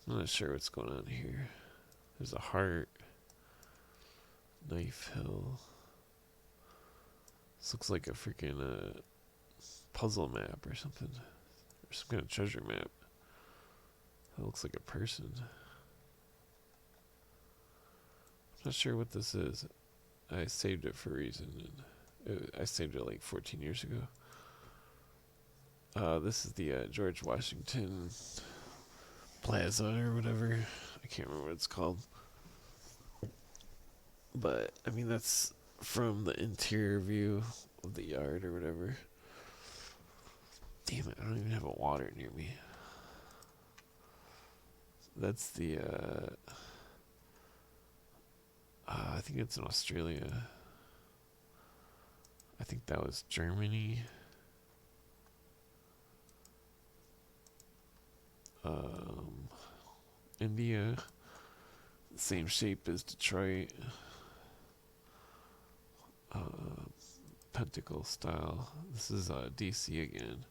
I'm not sure what's going on here. There's a heart. Knife Hill. This looks like a freaking puzzle map or something. Or some kind of treasure map. That looks like a person. I'm not sure what this is. I saved it for a reason. I saved it like 14 years ago. This is the George Washington Plaza or whatever. I can't remember what it's called. But, I mean, that's from the interior view of the yard or whatever. Damn it, I don't even have a water near me. That's the, I think it's in Australia. I think that was Germany. India. Same shape as Detroit. Pentacle style. This is DC again.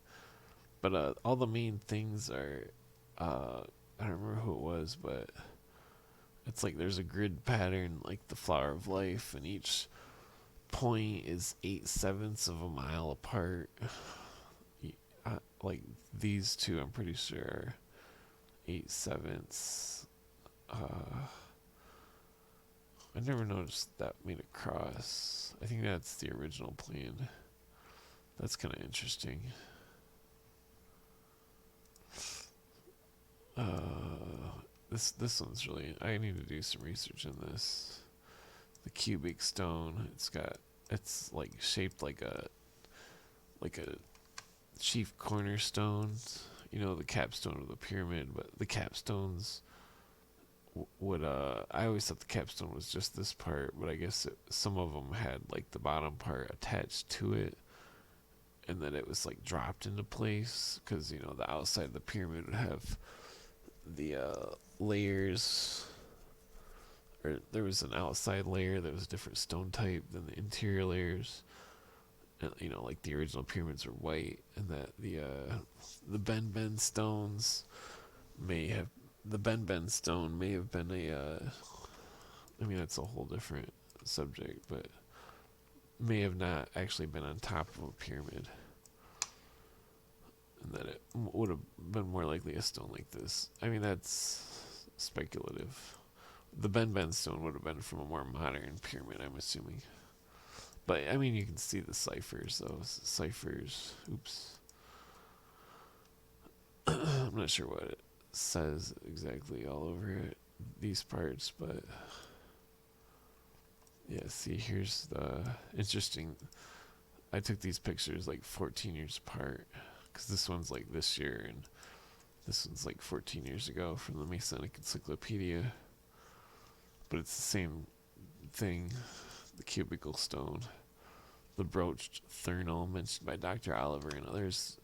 But all the main things are, I don't remember who it was, but it's like there's a grid pattern, like the Flower of Life, and each point is 8/7 of a mile apart. Like these two, I'm pretty sure are 8/7. I never noticed that made a cross. I think that's the original plan. That's kind of interesting. This one's really. I need to do some research on this. The cubic stone. It's like shaped like a chief cornerstone. You know, the capstone of the pyramid, but the capstones would I always thought the capstone was just this part, but I guess some of them had like the bottom part attached to it, and then it was like dropped into place because, you know, the outside of the pyramid would have the layers, or there was an outside layer that was a different stone type than the interior layers. And, you know, like the original pyramids were white, and that the Ben stones the Ben stone may have been I mean, that's a whole different subject, but may have not actually been on top of a pyramid. And that it would have been more likely a stone like this. I mean, that's speculative. The Ben stone would have been from a more modern pyramid, I'm assuming. But I mean, you can see the ciphers, though. Ciphers. Oops. I'm not sure what it says exactly all over it, these parts, but yeah. See, here's the interesting. I took these pictures like 14 years apart, because this one's like this year, and this one's like 14 years ago from the Masonic Encyclopedia. But it's the same thing. The cubical stone, the broached thurnal mentioned by Dr. Oliver and others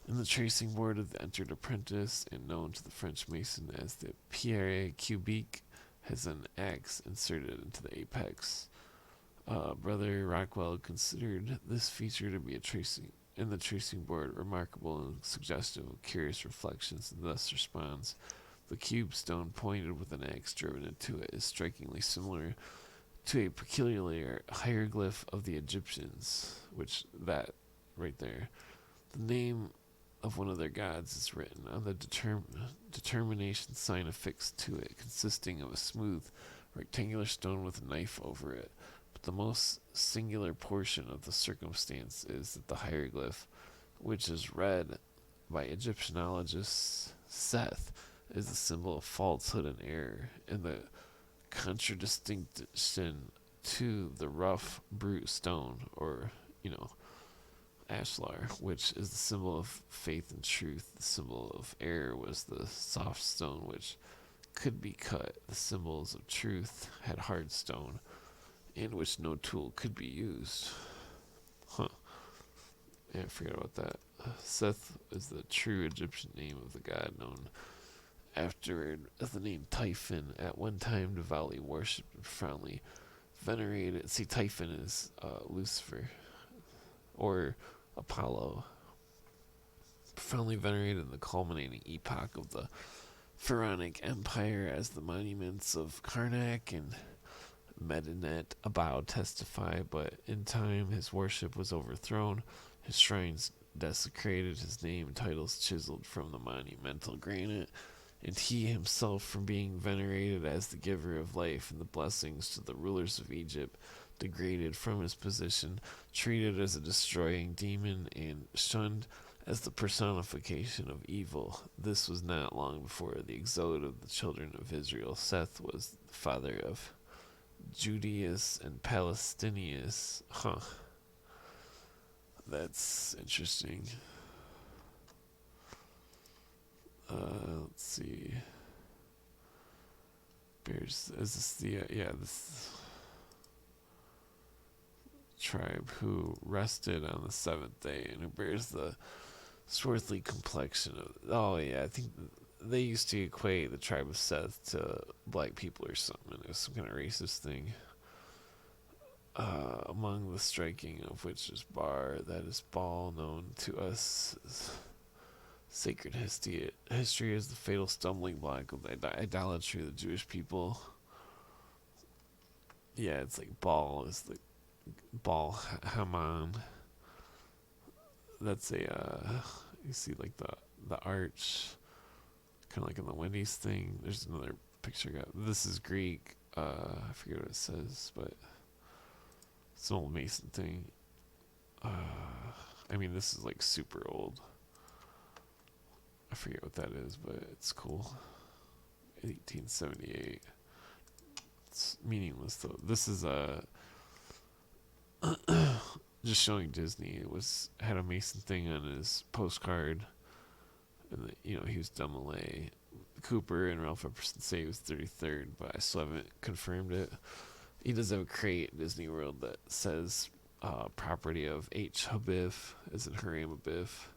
in the tracing board of the entered apprentice, and known to the French mason as the pierre cubique, has an axe inserted into the apex. Brother Rockwell considered this feature to be a tracing in the tracing board remarkable and suggestive of curious reflections, and thus responds: the cube stone pointed with an axe driven into it is strikingly similar to a peculiar hieroglyph of the Egyptians, which that right there, the name of one of their gods is written on the determination sign affixed to it, consisting of a smooth rectangular stone with a knife over it. But the most singular portion of the circumstance is that the hieroglyph, which is read by Egyptologist Seth, is a symbol of falsehood and error, and the contradistinction to the rough brute stone, or ashlar, which is the symbol of faith and truth. The symbol of error was the soft stone, which could be cut. The symbols of truth had hard stone, in which no tool could be used. Huh. Yeah, I forgot about that. Seth is the true Egyptian name of the god, known afterward as the name Typhon. At one time devoutly worshipped and profoundly venerated. See, Typhon is Lucifer, or Apollo. Profoundly venerated in the culminating epoch of the Pharaonic Empire, as the monuments of Karnak and Medinet Abou testify, but in time his worship was overthrown, his shrines desecrated, his name and titles chiseled from the monumental granite, and he himself, from being venerated as the giver of life and the blessings to the rulers of Egypt, degraded from his position, treated as a destroying demon, and shunned as the personification of evil. This was not long before the exode of the children of Israel. Seth was the father of Judaeus and Palestinius. Huh. That's interesting. Let's see. Bears. Is this the this tribe who rested on the seventh day and who bears the swarthy complexion of? Oh yeah, I think they used to equate the tribe of Seth to black people or something. It was some kind of racist thing. Among the striking of which is Bar, that is Baal, known to us as sacred history is the fatal stumbling block of the idolatry of the Jewish people. Yeah, it's like Baal is the Baal Haman. That's a you see like the arch, kind of like in the Wendy's thing. There's another picture I got. This is Greek. I forget what it says, but it's an old Mason thing. I mean, this is like super old. I forget what that is, but it's cool. 1878. It's meaningless though. This is just showing Disney. It had a Mason thing on his postcard, and he was Dumoulin. Cooper and Ralph Epperson say he was 33rd, but I still haven't confirmed it. He does have a crate at Disney World that says property of H. Habif, as in Haram Abif.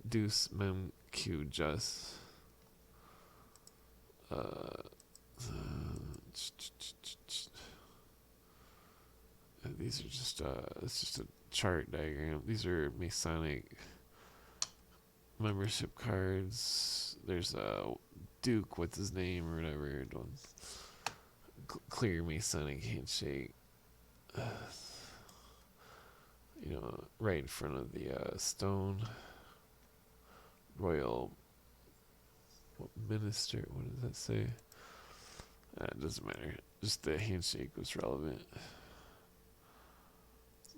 Deuce Mem Q Just. These are just it's just a chart diagram. These are Masonic membership cards. There's a Duke, what's his name or whatever. Clear Masonic handshake. right in front of the stone royal minister. What does that say? It doesn't matter. Just the handshake was relevant.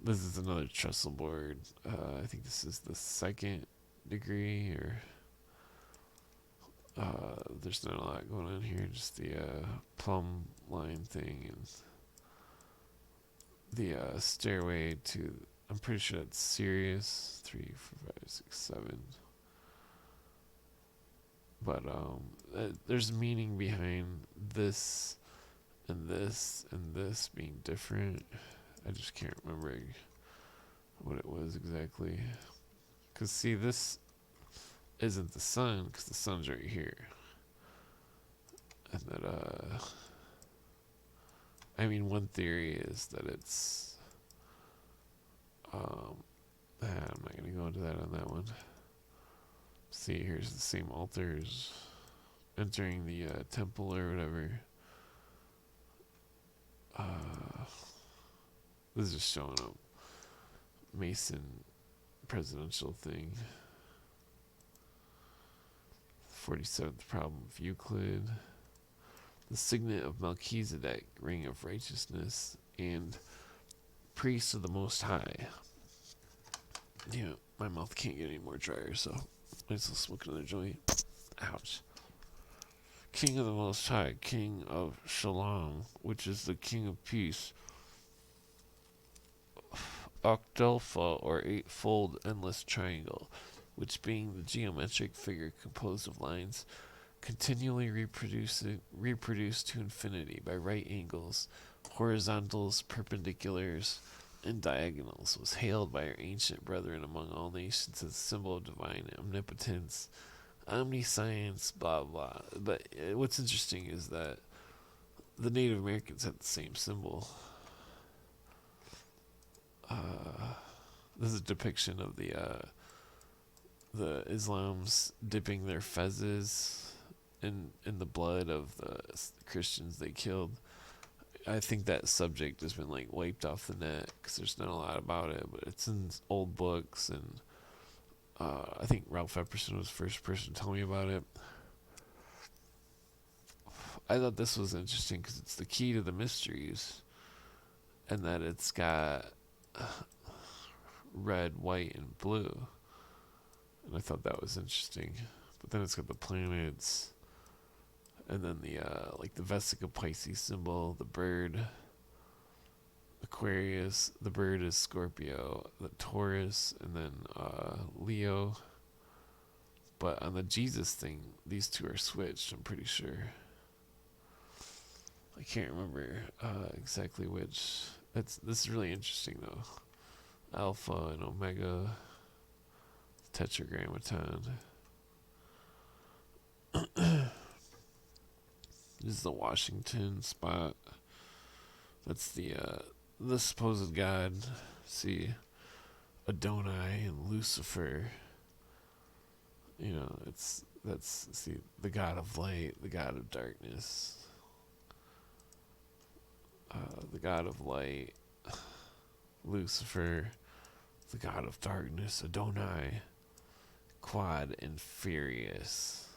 This is another trestle board. I think this is the second degree, or there's not a lot going on here. Just the plumb line thing and the stairway to. I'm pretty sure that's Sirius. 3, 4, 5, 6, 7. But there's meaning behind this and this and this being different. I just can't remember what it was exactly. Because, see, this isn't the sun, because the sun's right here. And that, one theory is that it's, I'm not going to go into that on that one. See, here's the same altars entering the temple or whatever. This is just showing up Mason presidential thing. 47th problem of Euclid. The signet of Melchizedek, ring of righteousness, and priest of the Most High. My mouth can't get any more drier, so might as well smoke another joint. Ouch. King of the Most High, King of Shalom, which is the King of Peace. Octalpha, or eightfold endless triangle, which being the geometric figure composed of lines continually reproduced to infinity by right angles, horizontals, perpendiculars, and diagonals, was hailed by our ancient brethren among all nations as a symbol of divine omnipotence, omniscience, blah blah. But what's interesting is that the Native Americans had the same symbol. This is a depiction of the Islams dipping their fezzes in the blood of the Christians they killed. I think that subject has been wiped off the net because there's not a lot about it, but it's in old books, and I think Ralph Epperson was the first person to tell me about it. I thought this was interesting because it's the key to the mysteries, and that it's got red, white, and blue. And I thought that was interesting. But then it's got the planets, and then the the Vesica Pisces symbol, the bird, Aquarius, the bird is Scorpio, the Taurus, and then Leo. But on the Jesus thing, these two are switched, I'm pretty sure. I can't remember exactly which. This is really interesting though. Alpha and Omega, Tetragrammaton. This is the Washington spot. That's the supposed god. See, Adonai and Lucifer. That's the god of light, the god of darkness. The god of light, Lucifer, the god of darkness, Adonai, quad and furious,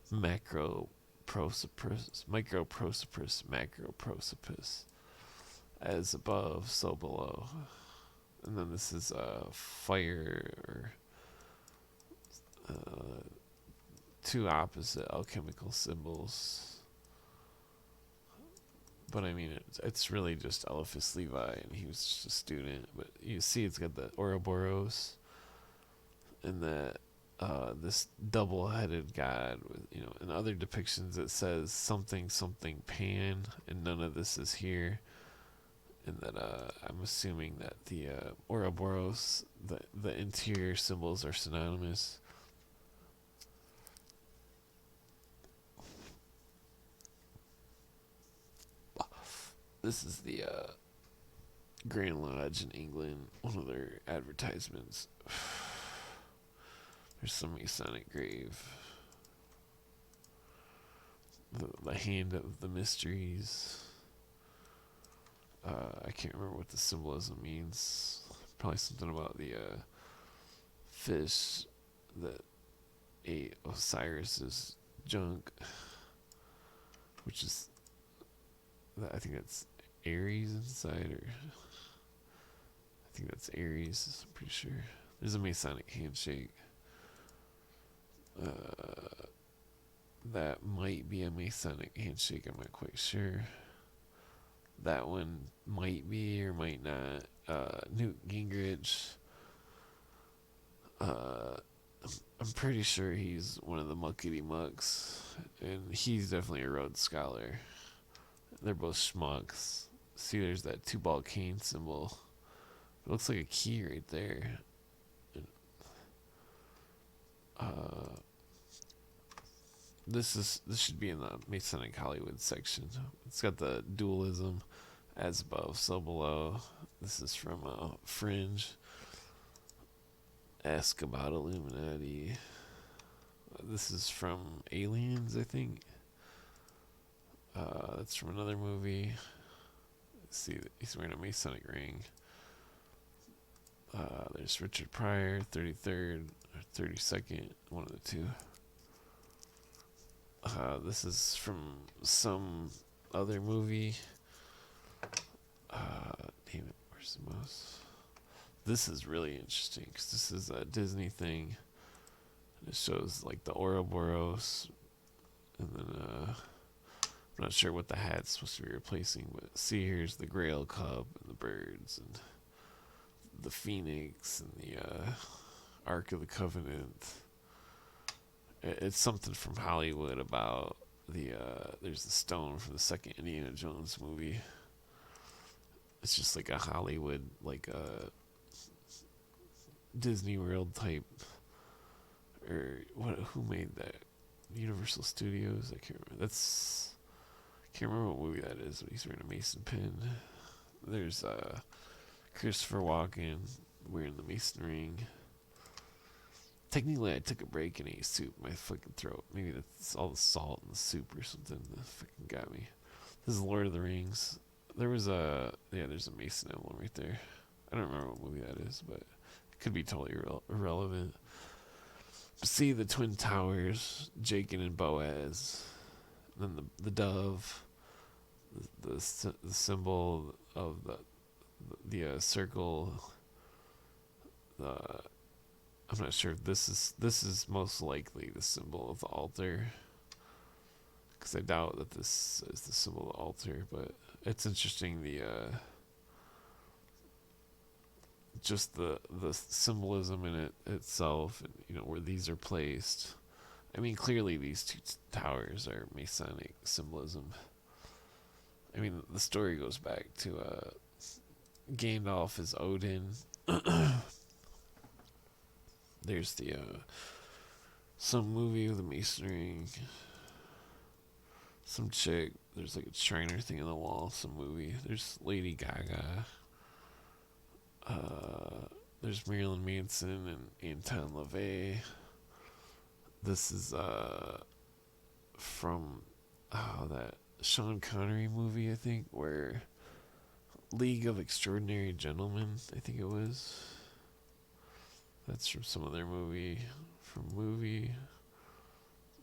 macro prosopis, micro prosopis, macro prosopis, as above, so below. And then this is fire, or two opposite alchemical symbols. But it's really just Eliphas Levi, and he was just a student. But you see, it's got the Ouroboros, and that this double-headed god with, in other depictions it says something something Pan, and none of this is here. And that I'm assuming that the Ouroboros, the interior symbols are synonymous. This is the Grand Lodge in England, one of their advertisements. There's some Masonic grave. The Hand of the Mysteries. I can't remember what the symbolism means, Probably something about the fish that ate Osiris's junk, which is, I think that's Aries inside, or I think that's Aries. I'm pretty sure. There's a Masonic handshake. That might be a Masonic handshake. I'm not quite sure. That one might be or might not. Newt Gingrich. I'm pretty sure he's one of the muckety mucks, and he's definitely a Rhodes Scholar. They're both schmucks. See, there's that two-ball cane symbol. It looks like a key right there. This should be in the Masonic Hollywood section. It's got the dualism, as above, so below. This is from Fringe. Ask about Illuminati. This is from Aliens, I think. That's from another movie. Let's see, he's wearing a Masonic ring. There's Richard Pryor, 33rd or 32nd, one of the two. This is from some other movie. Damn it, where's the mouse? This is really interesting because this is a Disney thing. It shows like the Ouroboros, and then I'm not sure what the hat's supposed to be replacing, but see, here's the Grail Cub and the birds and the Phoenix and the Ark of the Covenant. It's something from Hollywood about there's the stone from the second Indiana Jones movie. It's just like a Hollywood, like a Disney World type, or who made that? Universal Studios? I can't remember. Can't remember what movie that is, but he's wearing a Mason pin. There's Christopher Walken wearing the Mason ring. Technically, I took a break and ate soup in my fucking throat. Maybe that's all the salt in the soup or something that fucking got me. This is Lord of the Rings. There's a Mason emblem right there. I don't remember what movie that is, but it could be totally irrelevant. But see the Twin Towers, Jacob and Boaz, and then the dove, the symbol of the circle. I'm not sure if this is most likely the symbol of the altar, because I doubt that this is the symbol of the altar. But it's interesting, just the symbolism in it itself, and where these are placed. I mean, clearly these two towers are Masonic symbolism. I mean, the story goes back to Gandalf as Odin. There's the some movie with a Mason ring. Some chick. There's like a Shriner thing on the wall. Some movie. There's Lady Gaga. There's Marilyn Manson and Anton LaVey. This is from that Sean Connery movie, I think, where League of Extraordinary Gentlemen, I think it was. That's from some other movie.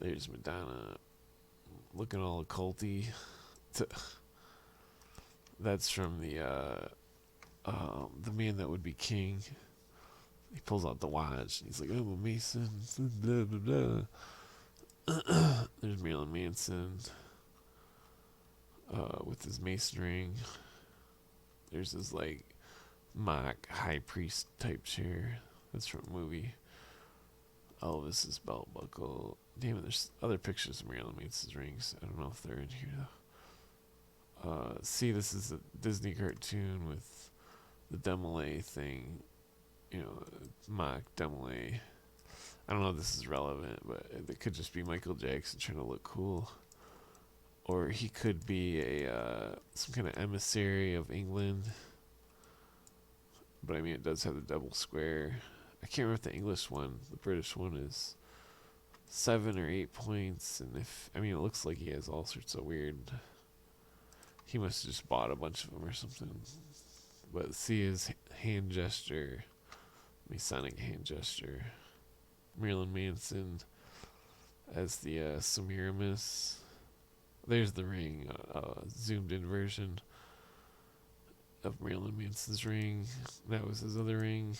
There's Madonna looking all occulty. That's from the Man That Would Be King. He pulls out the watch and he's like, I'm a Mason, blah blah blah. There's Marilyn Manson with his Mason ring. There's this like mock high priest type chair. That's from a movie. Elvis's belt buckle. Damn it, there's other pictures of Marilyn Manson's rings. I don't know if they're in here though. See, this is a Disney cartoon with the Demolay thing. Mock Demolay. I don't know if this is relevant, but it could just be Michael Jackson trying to look cool. Or he could be some kind of emissary of England. But I mean, it does have the double square. I can't remember if the English one, the British one, is 7 or 8 points. And it looks like he has all sorts of weird. He must have just bought a bunch of them or something. But see his hand gesture, Masonic hand gesture. Marilyn Manson as the Semiramis. There's the ring, zoomed in version of Marilyn Manson's ring. That was his other ring.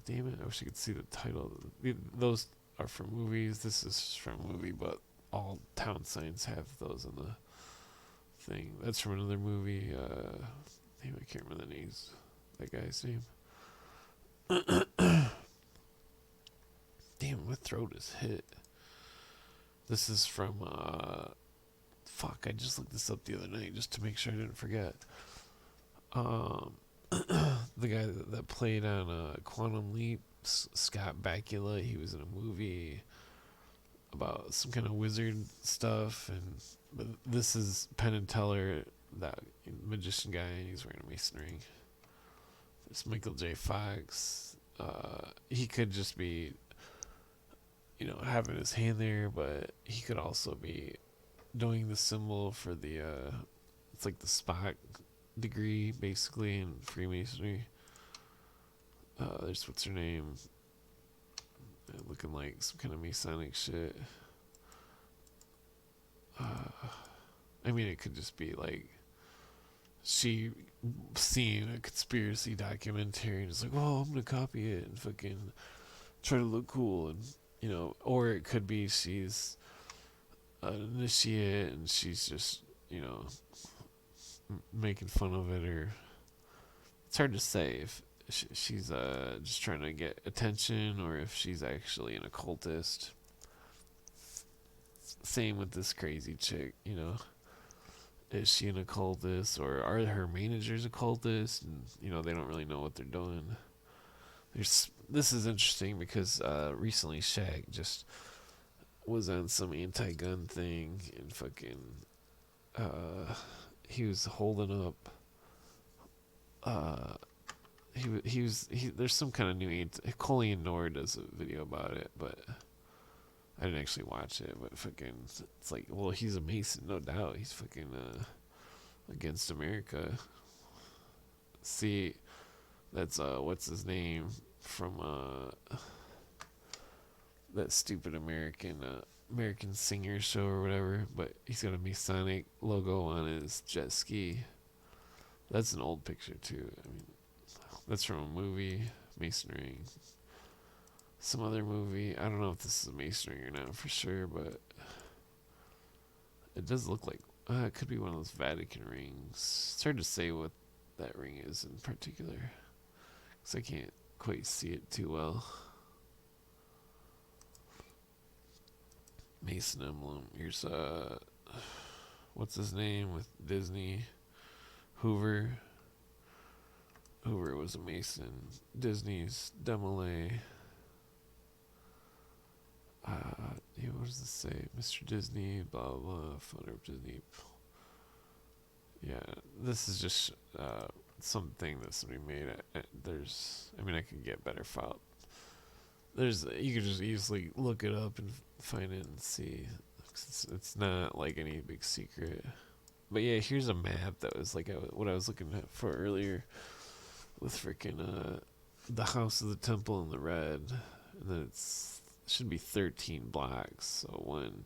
Damn it! I wish I could see the title. Those are from movies. This is from a movie, but all town signs have those in the thing. That's from another movie. Damn, I can't remember the names. That guy's name. Damn, my throat is hit. This is from fuck, I just looked this up the other night just to make sure I didn't forget. The guy that played on Quantum Leap, Scott Bakula, he was in a movie about some kind of wizard stuff, but this is Penn and Teller, that magician guy, and he's wearing a mason ring. There's Michael J. Fox. He could just be, having his hand there, but he could also be doing the symbol for the, it's like the Spock degree, basically, in Freemasonry. There's, what's her name? Looking like some kind of Masonic shit. I mean, it could just be like she seeing a conspiracy documentary and it's like, oh, I'm gonna copy it and fucking try to look cool, and or it could be she's an initiate and she's just making fun of it, or it's hard to say if she's just trying to get attention or if she's actually an occultist. Same with this crazy chick, is she an occultist or are her managers occultists, and they don't really know what they're doing. This is interesting because recently Shaq just was on some anti-gun thing and fucking he was holding up there's some kind of new Colleen Noor does a video about it, but I didn't actually watch it. But fucking, it's like, well, he's a Mason, no doubt. He's fucking against America. See, that's what's his name from that stupid American singer show or whatever. But he's got a Masonic logo on his jet ski. That's an old picture too. I mean, that's from a movie, Masonry. Some other movie. I don't know if this is Masonry or not for sure, but it does look like it could be one of those Vatican rings. It's hard to say what that ring is in particular, because I can't quite see it too well. Mason emblem. Here's what's his name with Disney? Hoover. Hoover was a Mason. Disney's Demolay. What does this say? Mr. Disney, blah blah blah, founder of Disney. Yeah, this is just something that somebody made. I could get better file. You could just easily look it up and find it and see. It's not like any big secret. But yeah, here's a map that was like what I was looking for earlier, with freaking the house of the temple in the red, and then should be 13 blocks. So 1,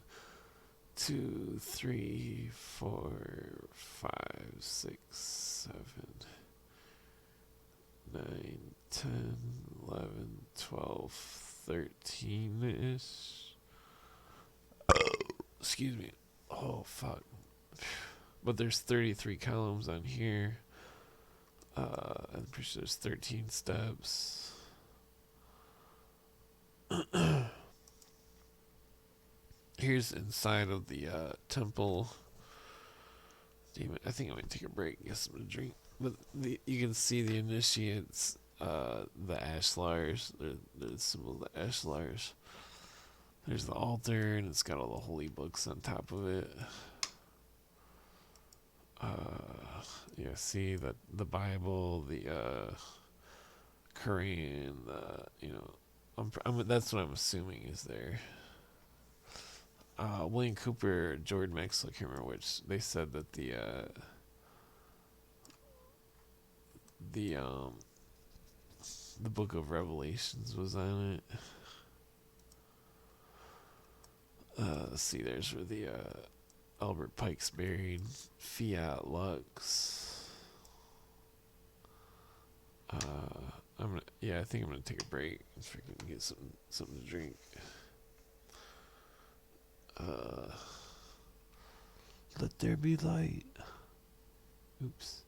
2, 3, 4, 5, 6, 7, 9, 10, 11, 12, 13 ish. Excuse me. Oh fuck. But there's 33 columns on here. I'm pretty sure there's 13 steps. Here's inside of the temple. Damn it, I think I'm gonna take a break and get something to drink. But you can see the initiates, the ashlars, the symbol of the ashlars. There's the altar, and it's got all the holy books on top of it. Yeah, see the Bible, the Quran, that's what I'm assuming is there. William Cooper, Jordan Maxwell, I can't remember which. They said that the Book of Revelations was on it. Let's see, there's where the Albert Pike's buried. Fiat Lux. I think I'm gonna take a break and freaking get something to drink. Let there be light. Oops.